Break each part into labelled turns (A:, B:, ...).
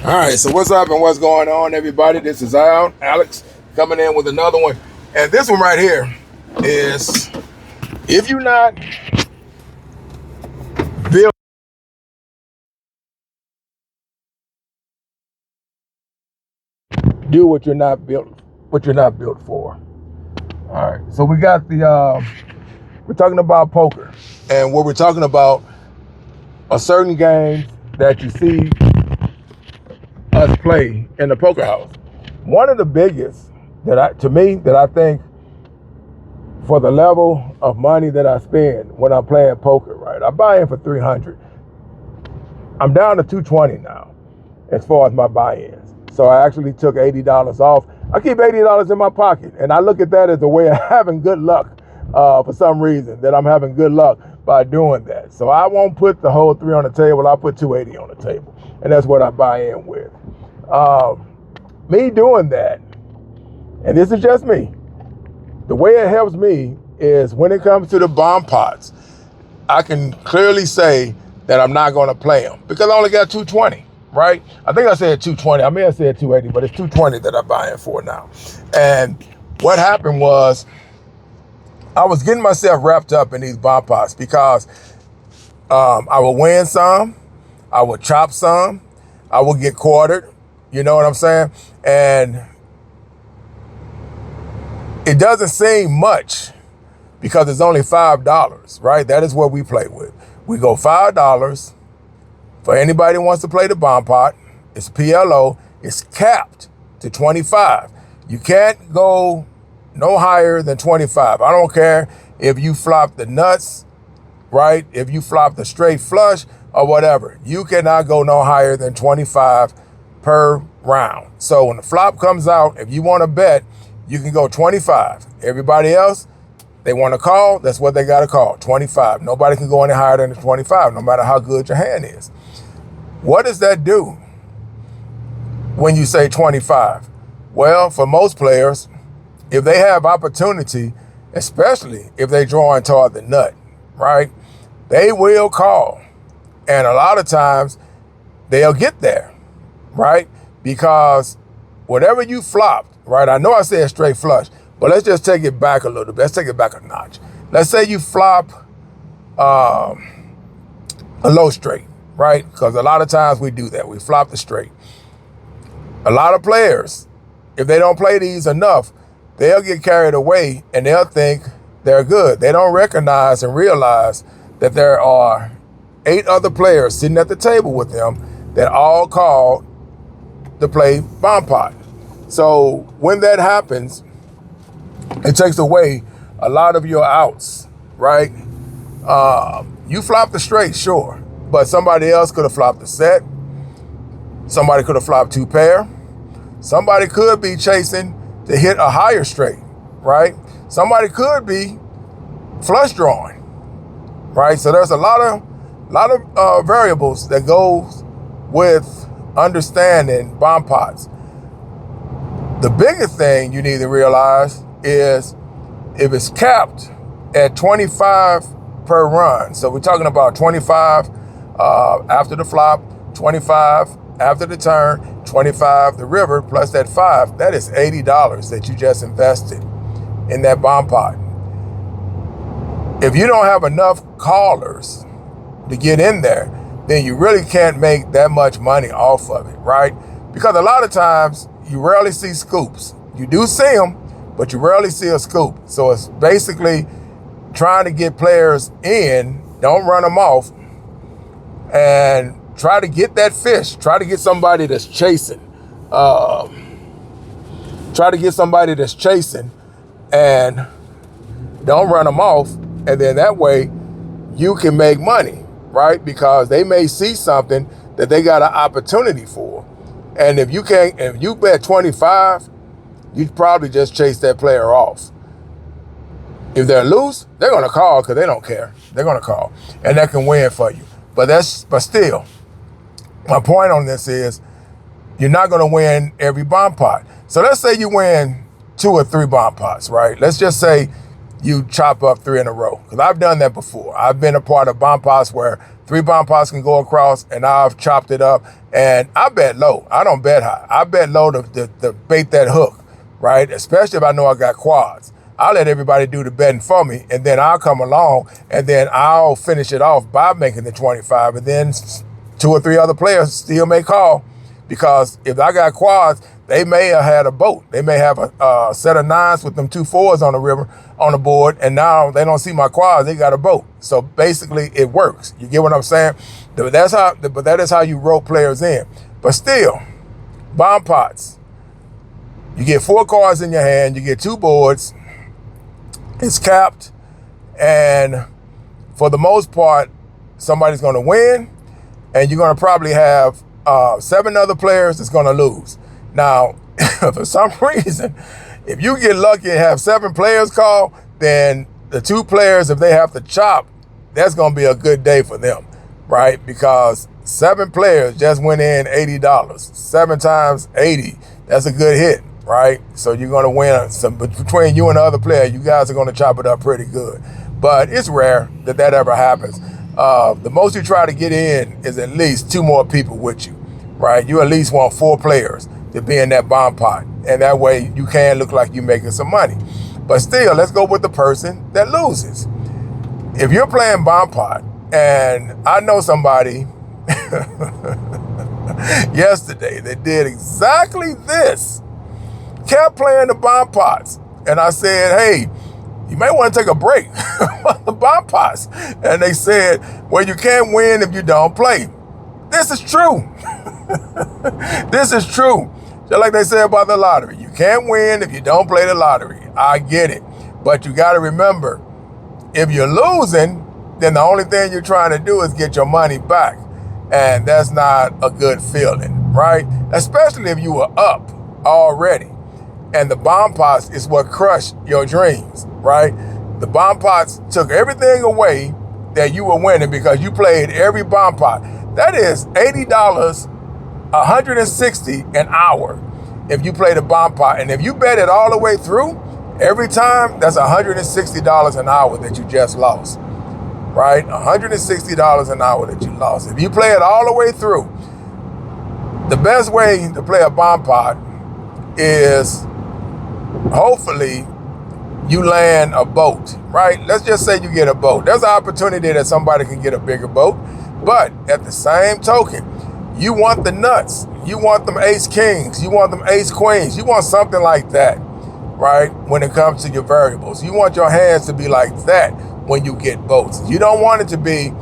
A: All right, so what's up and what's going on, everybody? This is Alex, coming in with another one. And this one right here is, if you're not built, do what you're not built for. All right, so we got we're talking about poker. And what we're talking about are certain games that you see us play in the poker house. One of the biggest that I think for the level of money that I spend when I'm playing poker, right? I buy in for 300. I'm down to 220 now as far as my buy-ins. So I actually took $80 off. I keep $80 in my pocket, and I look at that as a way of having good luck for some reason, that I'm having good luck by doing that. So I won't put the whole 3 on the table. I'll put 280 on the table, and that's what I buy in with. Me doing that, and this is just me, the way it helps me is when it comes to the Bompots, I can clearly say that I'm not going to play them because I only got 220, right? I think I said 220. I may have said 280, but it's 220 that I'm buying for now. And what happened was I was getting myself wrapped up in these Bompots because I would win some, I would chop some, I would get quartered, you know what I'm saying? And it doesn't seem much because it's only $5, right? That is what we play with. We go $5 for anybody who wants to play the bomb pot. It's PLO. It's capped to 25. You can't go no higher than 25. I don't care if you flop the nuts, right? If you flop the straight flush or whatever, you cannot go no higher than 25 per round. So when the flop comes out, if you want to bet, you can go 25. Everybody else, they want to call, that's what they got to call, 25. Nobody can go any higher than 25, no matter how good your hand is. What does that do when you say 25? Well, for most players, if they have opportunity, especially if they drawing toward the nut, right, they will call. And a lot of times, they'll get there, right? Because whatever you flopped, right? I know I said straight flush, but let's just take it back a little bit. Let's take it back a notch. Let's say you flop a low straight, right? Because a lot of times we do that. We flop the straight. A lot of players, if they don't play these enough, they'll get carried away and they'll think they're good. They don't recognize and realize that there are 8 other players sitting at the table with them that all called to play bomb pot. So when that happens, it takes away a lot of your outs, right? You flopped the straight, sure, but somebody else could have flopped the set. Somebody could have flopped 2 pair. Somebody could be chasing to hit a higher straight, right? Somebody could be flush drawing, right? So there's a lot of variables that goes with understanding bomb pots. The biggest thing you need to realize is if it's capped at 25 per run. So we're talking about 25 after the flop, 25 after the turn, 25 the river, plus that 5. That is $80 that you just invested in that bomb pot. If you don't have enough callers to get in there, then you really can't make that much money off of it, right? Because a lot of times you rarely see scoops. You do see them, but you rarely see a scoop. So it's basically trying to get players in, don't run them off, and try to get that fish. Try to get somebody that's chasing. And don't run them off. And then that way you can make money, right? Because they may see something that they got an opportunity for. And if you bet 25, you'd probably just chase that player off. If they're loose, they're going to call because they don't care. They're going to call. And that can win for you. But still, my point on this is you're not going to win every bomb pot. So let's say you win 2 or 3 bomb pots, right? Let's just say you chop up 3 in a row. Because I've done that before. I've been a part of bomb pots where 3 bomb pots can go across, and I've chopped it up. And I bet low. I don't bet high. I bet low to bait that hook, right? Especially if I know I got quads. I'll let everybody do the betting for me, and then I'll come along, and then I'll finish it off by making the 25, and then 2 or 3 other players still may call, because if I got quads, they may have had a boat. They may have a set of 9s with them 2 4s on the river, on the board, and now they don't see my quads, they got a boat. So basically it works. You get what I'm saying? But that is how you rope players in. But still, bomb pots. You get 4 cards in your hand, you get 2 boards, it's capped, and for the most part, somebody's gonna win, and you're gonna probably have 7 other players that's gonna lose. Now, for some reason, if you get lucky and have 7 players call, then the 2 players, if they have to chop, that's gonna be a good day for them, right? Because 7 players just went in $80. 7 times 80, that's a good hit, right? So you're gonna win some, between you and the other player, you guys are gonna chop it up pretty good. But it's rare that ever happens. The most you try to get in is at least 2 more people with you, right? You at least want 4 players to be in that bomb pot. And that way you can look like you're making some money. But still, let's go with the person that loses. If you're playing bomb pot, and I know somebody yesterday that did exactly this, kept playing the bomb pots. And I said, hey, you may want to take a break on the bomb pots. And they said, well, you can't win if you don't play. This is true. This is true. Just like they say about the lottery. You can't win if you don't play the lottery. I get it. But you got to remember, if you're losing, then the only thing you're trying to do is get your money back. And that's not a good feeling, right? Especially if you were up already. And the bomb pots is what crushed your dreams, right? The bomb pots took everything away that you were winning because you played every bomb pot. That is $80, $160 an hour if you play the bomb pot. And if you bet it all the way through, every time, that's $160 an hour that you just lost, right? $160 an hour that you lost. If you play it all the way through, the best way to play a bomb pot is hopefully you land a boat, right? Let's just say you get a boat. There's an opportunity that somebody can get a bigger boat, but at the same token, you want the nuts. You want them ace kings. You want them ace queens. You want something like that, right? When it comes to your variables, you want your hands to be like that when you get boats. You don't want it to be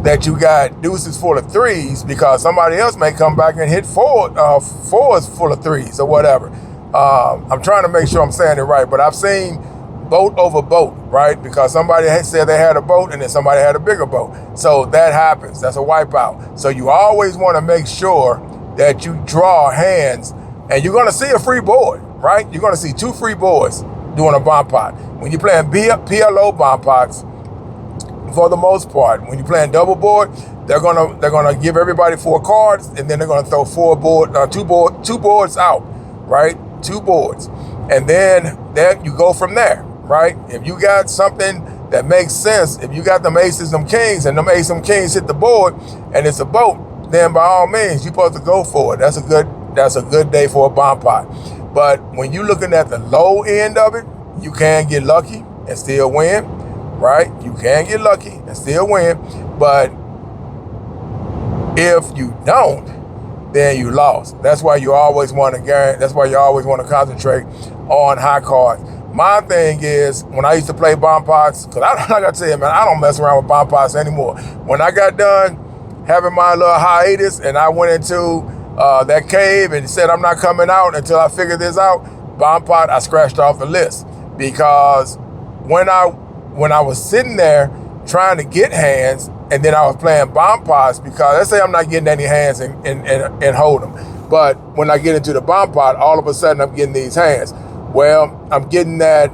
A: that you got deuces full of 3s because somebody else may come back and hit 4s full of 3s or whatever. I'm trying to make sure I'm saying it right, but I've seen boat over boat, right? Because somebody had said they had a boat and then somebody had a bigger boat. So that happens. That's a wipeout. So you always want to make sure that you draw hands, and you're going to see a free board, right? You're going to see 2 free boards doing a bomb pot. When you're playing PLO bomb pots, for the most part, when you're playing double board, they're gonna give everybody 4 cards, and then they're gonna throw 2 boards out, right? 2 boards, and then you go from there, right? If you got something that makes sense, if you got them aces, them kings, and them aces, them kings hit the board, and it's a boat, then by all means, you're supposed to go for it. That's a good day for a bomb pot. But when you're looking at the low end of it, you can get lucky and still win, right? You can get lucky and still win, but if you don't, then you lost. That's why you always want to concentrate on high cards. My thing is, when I used to play bomb pots, because like I tell you, man, I don't mess around with bomb pots anymore. When I got done having my little hiatus and I went into that cave and said I'm not coming out until I figure this out, bomb pot, I scratched off the list. Because when I was sitting there trying to get hands, and then I was playing bomb pots, because let's say I'm not getting any hands and hold them, but when I get into the bomb pot, all of a sudden I'm getting these hands. Well, I'm getting that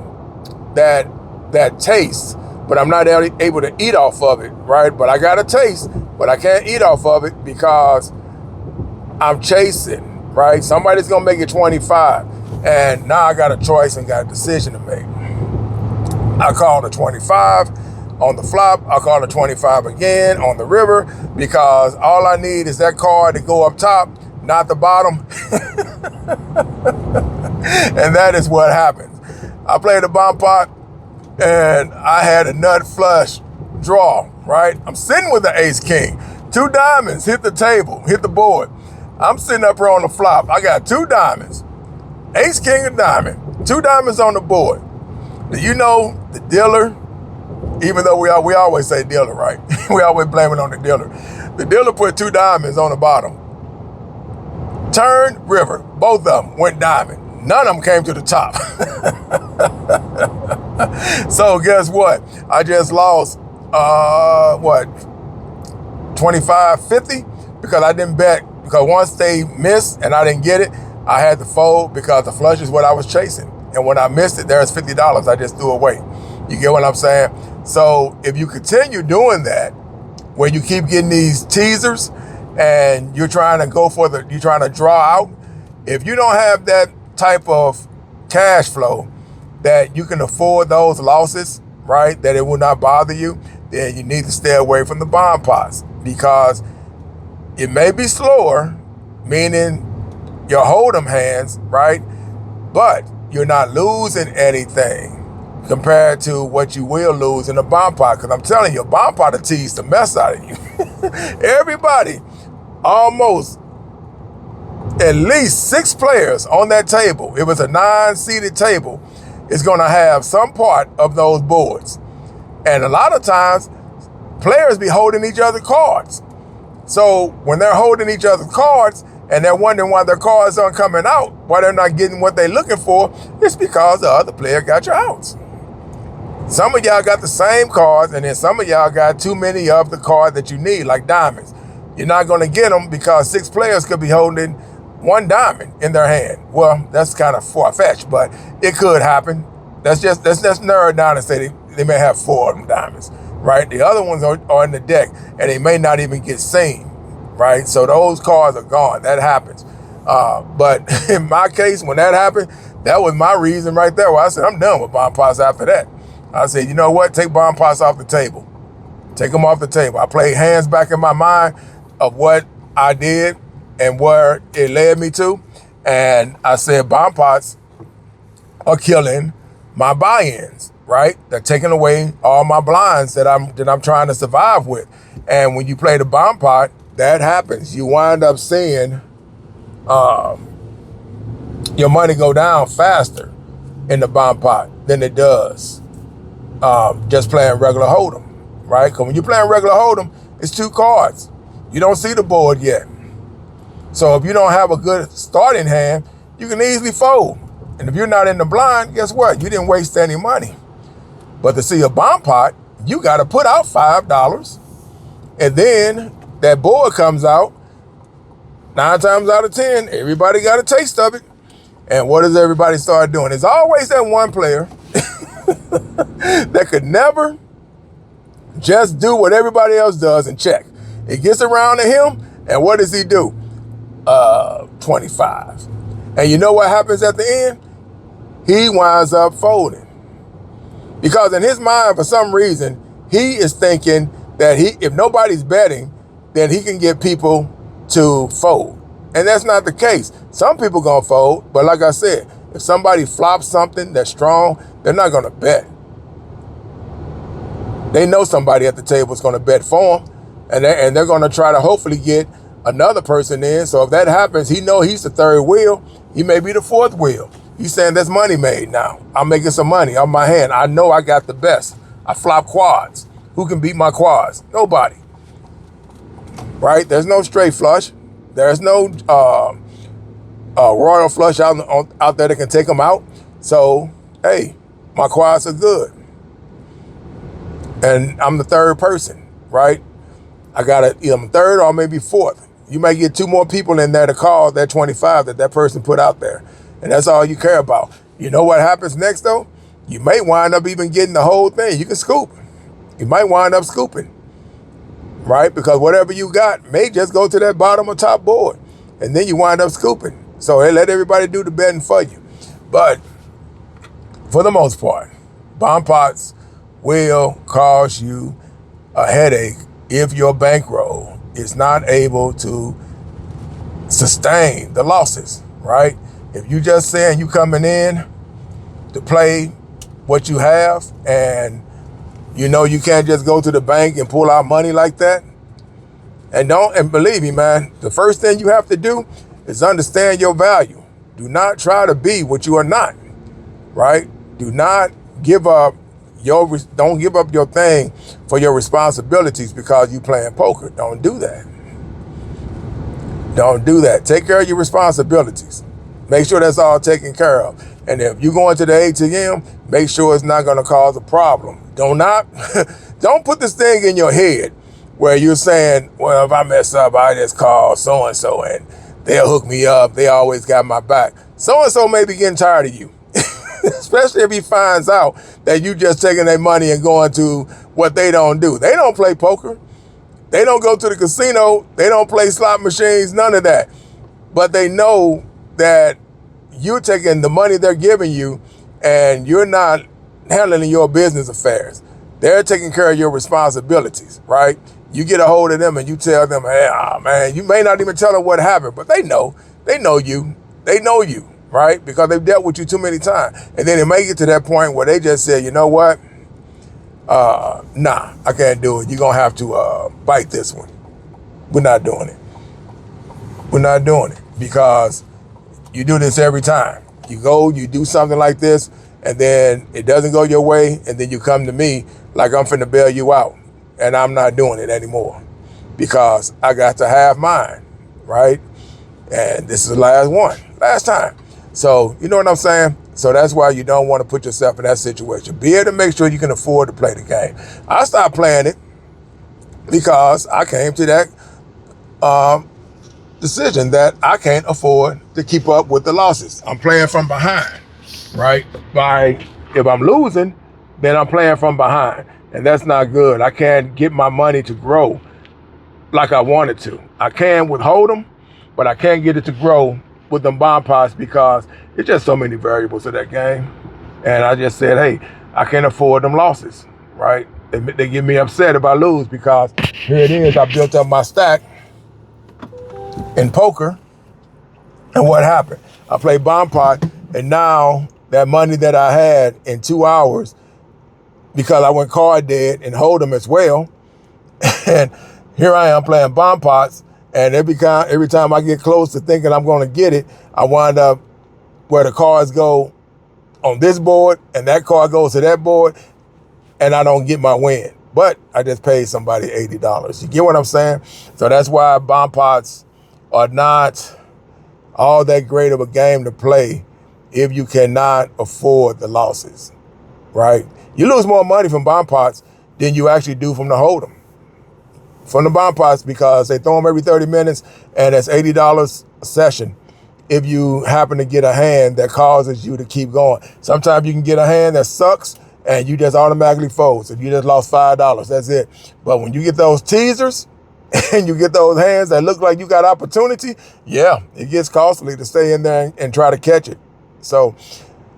A: taste, but I'm not able to eat off of it, right? But I got a taste, but I can't eat off of it because I'm chasing, right? Somebody's gonna make it 25, and now I got a choice and got a decision to make. I call the 25. On the flop, I call it 25 again on the river, because all I need is that card to go up top, not the bottom. And that is what happens. I played a bomb pot and I had a nut flush draw, right? I'm sitting with the ace king. 2 diamonds hit the table, hit the board. I'm sitting up here on the flop. I got 2 diamonds, ace king of diamond, 2 diamonds on the board. Do you know the dealer, even though we always say dealer, right? We always blame it on the dealer. The dealer put 2 diamonds on the bottom. Turn, river, both of them went diamond. None of them came to the top. So guess what? I just lost, 25.50 because I didn't bet. Because once they missed and I didn't get it, I had to fold because the flush is what I was chasing. And when I missed it, there's $50 I just threw away. You get what I'm saying? So if you continue doing that, when you keep getting these teasers and you're trying to you're trying to draw out, if you don't have that type of cash flow that you can afford those losses, right, that it will not bother you, then you need to stay away from the bomb pots, because it may be slower, meaning your hold'em hands, right, but you're not losing anything compared to what you will lose in a bomb pot. Because I'm telling you, a bomb pot will tease the mess out of you. Everybody, almost at least 6 players on that table, if it's a 9-seated table, is going to have some part of those boards. And a lot of times, players be holding each other's cards. So when they're holding each other's cards and they're wondering why their cards aren't coming out, why they're not getting what they're looking for, it's because the other player got your outs. Some of y'all got the same cards, and then some of y'all got too many of the card that you need, like diamonds. You're not going to get them because 6 players could be holding 1 diamond in their hand. Well, that's kind of far-fetched, but it could happen. Let's narrow it down and say they may have 4 of them diamonds, right? The other ones are in the deck, and they may not even get seen, right? So those cards are gone. That happens. But in my case, when that happened, that was my reason right there where I said, I'm done with bomb pots after that. I said, you know what? Take bomb pots off the table. Take them off the table. I played hands back in my mind of what I did and where it led me to. And I said, bomb pots are killing my buy-ins, right? They're taking away all my blinds that I'm trying to survive with. And when you play the bomb pot, that happens. You wind up seeing your money go down faster in the bomb pot than it does just playing regular hold'em, right? Because when you're playing regular hold'em, it's 2 cards. You don't see the board yet. So if you don't have a good starting hand, you can easily fold. And if you're not in the blind, guess what? You didn't waste any money. But to see a bomb pot, you got to put out $5. And then that board comes out. 9 times out of 10, everybody got a taste of it. And what does everybody start doing? There's always that one player that could never just do what everybody else does and check. It gets around to him, and what does he do? 25. And you know what happens at the end? He winds up folding. Because in his mind, for some reason, he is thinking that if nobody's betting, then he can get people to fold. And that's not the case. Some people gonna fold, but like I said, if somebody flops something that's strong, they're not gonna bet. They know somebody at the table is gonna bet for them, and they're gonna try to hopefully get another person in. So if that happens, he know he's the 3rd wheel. He may be the 4th wheel. He's saying there's money made now. I'm making some money on my hand. I know I got the best. I flop quads. Who can beat my quads? Nobody. Right? There's no straight flush. There's no royal flush out there that can take them out. So, hey, my quads are good. And I'm the 3rd person, right? I got either I'm 3rd or maybe 4th. You may get 2 more people in there to call that 25 that person put out there. And that's all you care about. You know what happens next, though? You may wind up even getting the whole thing. You can scoop. You might wind up scooping, right? Because whatever you got may just go to that bottom or top board. And then you wind up scooping. So they let everybody do the betting for you. But for the most part, bomb pots will cause you a headache if your bankroll is not able to sustain the losses, right? If you just saying you coming in to play what you have, and you know you can't just go to the bank and pull out money like that. And believe me, man, the first thing you have to do is understand your value. Do not try to be what you are not, right? Do not give up don't give up your thing for your responsibilities because you playing poker. Don't do that. Don't do that. Take care of your responsibilities. Make sure that's all taken care of. And if you go into the ATM, make sure it's not going to cause a problem. Don't put this thing in your head where you're saying, well, if I mess up, I just call so-and-so and they'll hook me up. They always got my back. So-and-so may be getting tired of you, especially if he finds out that you just taking their money and going to what they don't do. They don't play poker. They don't go to the casino. They don't play slot machines, none of that. But they know that you're taking the money they're giving you and you're not handling your business affairs. They're taking care of your responsibilities, right? You get a hold of them and you tell them, hey, man, you may not even tell them what happened, but they know you, right? Because they've dealt with you too many times. And then it may get to that point where they just say, you know what? Nah, I can't do it. You're going to have to bite this one. We're not doing it. We're not doing it because you do this every time. You do something like this, and then it doesn't go your way, and then you come to me like I'm finna bail you out, and I'm not doing it anymore because I got to have mine, right? And this is the last time. So, you know what I'm saying? So that's why you don't want to put yourself in that situation. Be able to make sure you can afford to play the game. I stopped playing it because I came to that decision that I can't afford to keep up with the losses. I'm playing from behind, right? If I'm losing, then I'm playing from behind, and that's not good. I can't get my money to grow like I wanted to. I can withhold them, but I can't get it to grow with them Bompots because it's just so many variables to that game. And I just said, hey, I can't afford them losses, right? They get me upset if I lose because here it is, I built up my stack in poker, and what happened? I played Bompot, and now that money that I had in 2 hours, because I went card dead and hold them as well, and here I am playing Bompots, and every time I get close to thinking I'm going to get it, I wind up where the cards go on this board, and that card goes to that board, and I don't get my win. But I just paid somebody $80. You get what I'm saying? So that's why Bompots are not all that great of a game to play if you cannot afford the losses, right? You lose more money from Bompots than you actually do from the Hold'em. From the Bompots, because they throw them every 30 minutes and that's $80 a session if you happen to get a hand that causes you to keep going. Sometimes you can get a hand that sucks and you just automatically fold. So you just lost $5, that's it. But when you get those teasers and you get those hands that look like you got opportunity, yeah, it gets costly to stay in there and try to catch it. So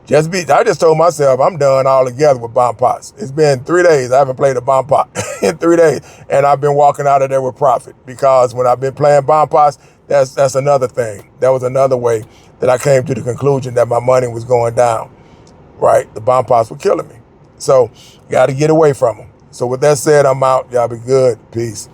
A: I just told myself I'm done altogether with Bompots. It's been 3 days. I haven't played a Bompot in 3 days. And I've been walking out of there with profit because when I've been playing Bompots, that's another thing. That was another way that I came to the conclusion that my money was going down, right? The Bompots were killing me. So got to get away from them. So with that said, I'm out. Y'all be good. Peace.